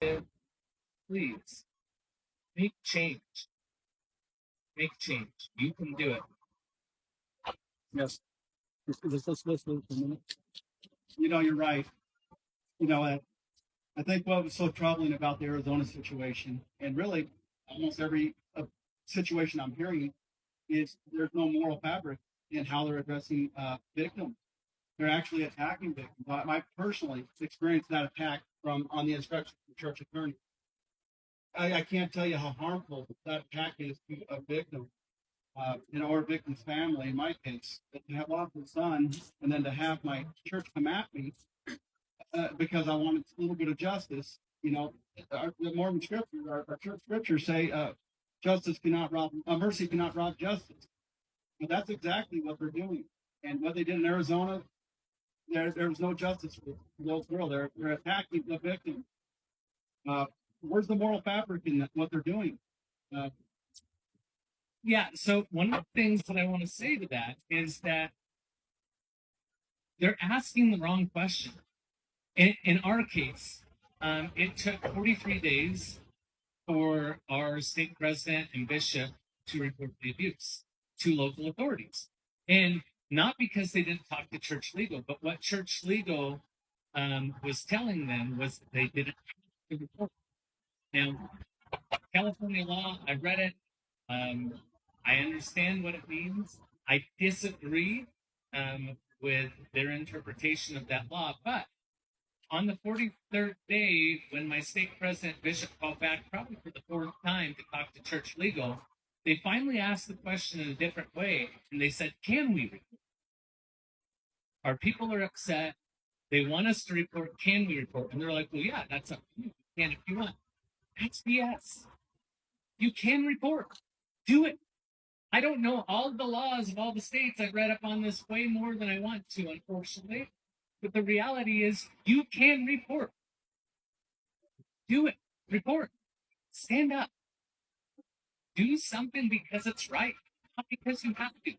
Please make change. Make change. You can do it. Yes. Let's listen for a minute. You're right. I think what was so troubling about the Arizona situation, and really almost every situation I'm hearing, is there's no moral fabric in how they're addressing victims. They're actually attacking victims. I personally experienced that attack from on the instructions of the church attorney. I can't tell you how harmful that attack is to a victim, or a victim's family. In my case, to have lost a son and then to have my church come at me because I wanted a little bit of justice. The Mormon scripture, our church scriptures say, justice cannot rob, mercy cannot rob justice. But that's exactly what they're doing. And what they did in Arizona, there was no justice for those girls. They're attacking the victim. Where's the moral fabric in what they're doing? Yeah, so one of the things that I want to say to that is that they're asking the wrong question. In our case, it took 43 days for our state president and bishop to report the abuse to local authorities. And not because they didn't talk to church legal, but what church legal was telling them was they didn't have to report. Now, California law, I read it. I understand what it means. I disagree with their interpretation of that law, but on the 43rd day, when my state president bishop called back, probably for the fourth time, to talk to church legal, they finally asked the question in a different way, and they said, "Can we report? Our people are upset. They want us to report. Can we report?" And they're like, "Well, yeah, that's up to you. You can if you want." That's BS. You can report. Do it. I don't know all the laws of all the states. I've read up on this way more than I want to, unfortunately. But the reality is, you can report. Do it. Report. Stand up. Do something because it's right, not because you have to.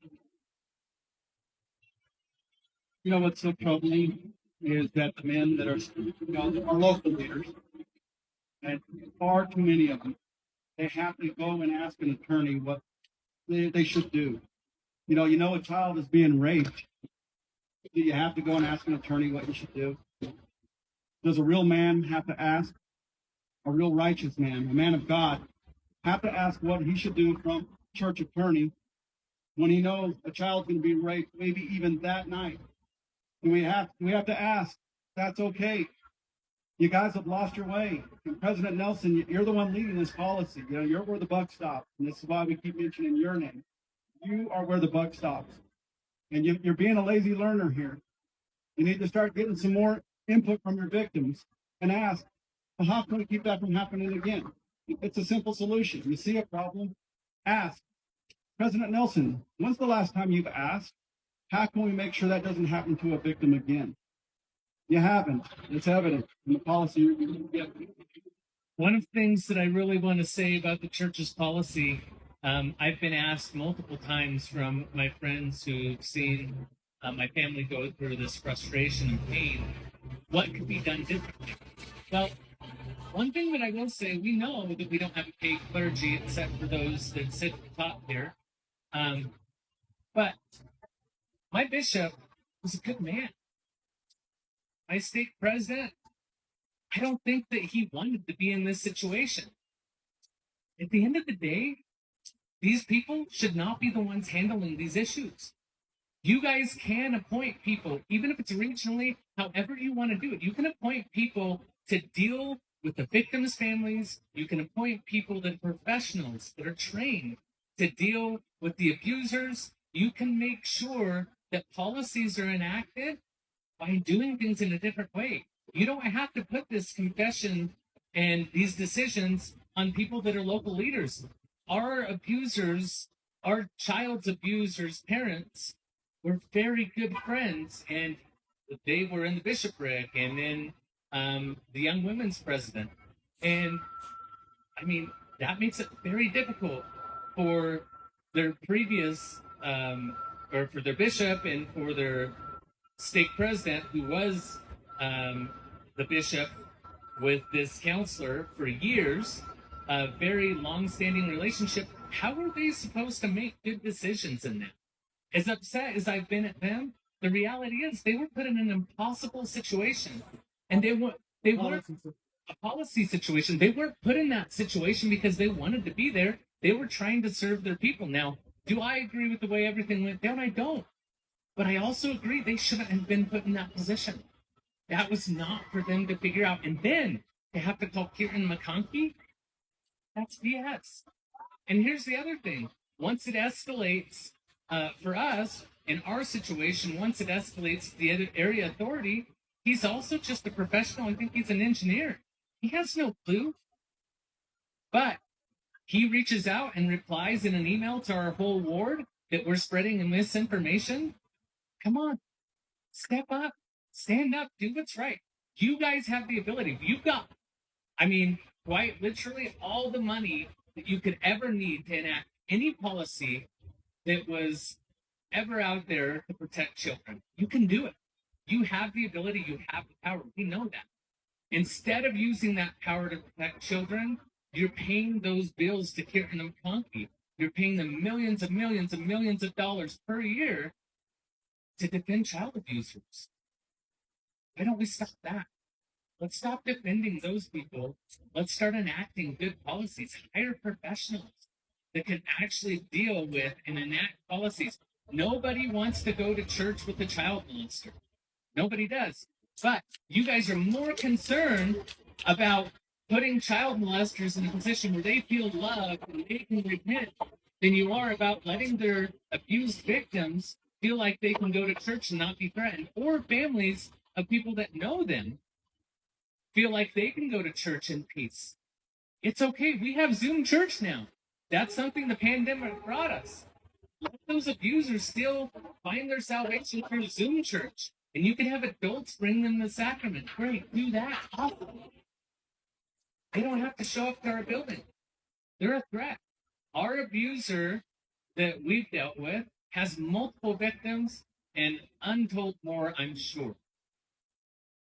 What's so troubling is that the men that are local leaders, and far too many of them, they have to go and ask an attorney what they should do. A child is being raped. Do you have to go and ask an attorney what you should do? Does a real man have to ask? A real righteous man, a man of God, have to ask what he should do from church attorney when he knows a child's going to be raped, maybe even that night? We have to ask. That's okay. You guys have lost your way. And President Nelson, you're the one leading this policy. You're where the buck stops, and this is why we keep mentioning your name. You are where the buck stops, and you're being a lazy learner here. You need to start getting some more input from your victims and ask, well, how can we keep that from happening again? It's a simple solution. You see a problem, ask. President Nelson, when's the last time you've asked, how can we make sure that doesn't happen to a victim again? You haven't. It's evident in the policy you get. One of the things that I really want to say about the church's policy, I've been asked multiple times from my friends who've seen my family go through this frustration and pain, what could be done differently? Well, one thing that I will say, we know that we don't have a paid clergy except for those that sit at the top here. But my bishop was a good man. My state president, I don't think that he wanted to be in this situation. At the end of the day, these people should not be the ones handling these issues. You guys can appoint people, even if it's regionally, however you want to do it. You can appoint people to deal with the victims' families. You can appoint people that are professionals, that are trained to deal with the abusers. You can make sure that policies are enacted by doing things in a different way. You don't have to put this confession and these decisions on people that are local leaders. Our abusers, our child's abusers' parents were very good friends, and they were in the bishopric and in the Young Women's President. And I mean, that makes it very difficult for their previous, or for their bishop and for their stake president, who was the bishop with this counselor for years, a very long-standing relationship. How are they supposed to make good decisions in that? As upset as I've been at them, the reality is they were put in an impossible situation, and they weren't a policy situation. They weren't put in that situation because they wanted to be there. They were trying to serve their people. Now, do I agree with the way everything went down? I don't. But I also agree they shouldn't have been put in that position. That was not for them to figure out. And then to have to call Kieran McConkey, that's BS. And here's the other thing. Once it escalates for us, in our situation, once it escalates to the area authority, he's also just a professional. I think he's an engineer. He has no clue. But he reaches out and replies in an email to our whole ward that we're spreading misinformation. Come on, step up, stand up, do what's right. You guys have the ability. You've got, I mean, quite literally all the money that you could ever need to enact any policy that was ever out there to protect children. You can do it. You have the ability, you have the power. We know that. Instead of using that power to protect children, you're paying those bills to Kieran McConkey. You're paying them millions and millions and millions of dollars per year to defend child abusers. Why don't we stop that? Let's stop defending those people. Let's start enacting good policies. Hire professionals that can actually deal with and enact policies. Nobody wants to go to church with a child molester. Nobody does. But you guys are more concerned about putting child molesters in a position where they feel loved and they can repent than you are about letting their abused victims feel like they can go to church and not be threatened, or families of people that know them feel like they can go to church in peace. It's okay. We have Zoom church now. That's something the pandemic brought us. Let those abusers still find their salvation through Zoom church. And you can have adults bring them the sacrament. Great, do that. Awesome. They don't have to show up to our building. They're a threat. Our abuser that we've dealt with has multiple victims and untold more, I'm sure.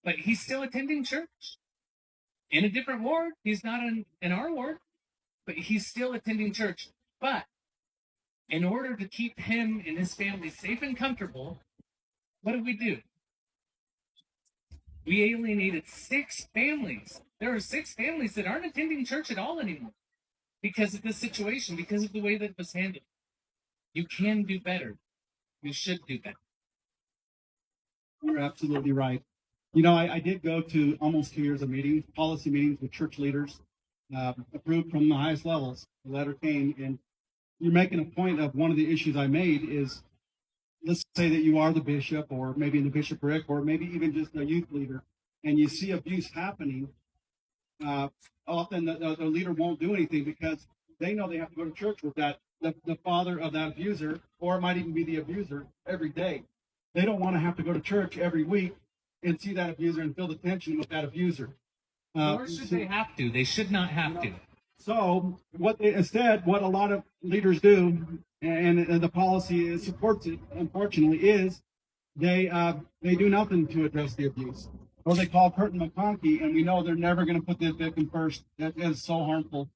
But he's still attending church in a different ward. He's not in our ward, but he's still attending church. But in order to keep him and his family safe and comfortable, what did we do? We alienated 6 families. There are 6 families that aren't attending church at all anymore because of this situation, because of the way that it was handled. You can do better. You should do better. You're absolutely right. I did go to almost 2 years of meetings, policy meetings with church leaders, approved from the highest levels. The letter came, and you're making a point of one of the issues I made is, let's say that you are the bishop, or maybe in the bishopric, or maybe even just a youth leader, and you see abuse happening. Often the leader won't do anything because they know they have to go to church with the father of that abuser, or it might even be the abuser every day. They don't want to have to go to church every week and see that abuser and feel the tension with that abuser. Nor should they have to. They should not have to. So what a lot of leaders do, and the policy supports it, unfortunately, is they do nothing to address the abuse. Or they call Curtin McConkey, and we know they're never going to put the victim first. That is so harmful.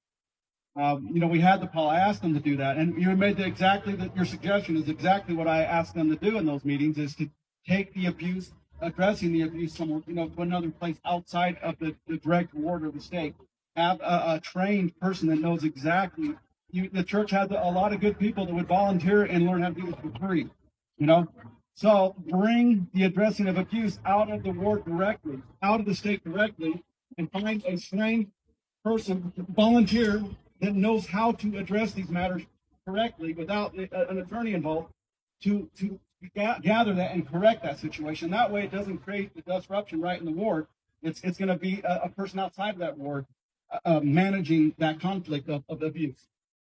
We had the Paul. I asked them to do that, and you made your suggestion is exactly what I asked them to do in those meetings, is to take the abuse, addressing the abuse somewhere, to another place outside of the direct ward of the state. Have a trained person that knows exactly. The church has a lot of good people that would volunteer and learn how to do this for free. So bring the addressing of abuse out of the ward directly, out of the state directly, and find a trained person, volunteer, that knows how to address these matters correctly without an attorney involved to gather that and correct that situation. That way it doesn't create the disruption right in the ward. It's going to be a person outside of that ward managing that conflict of abuse.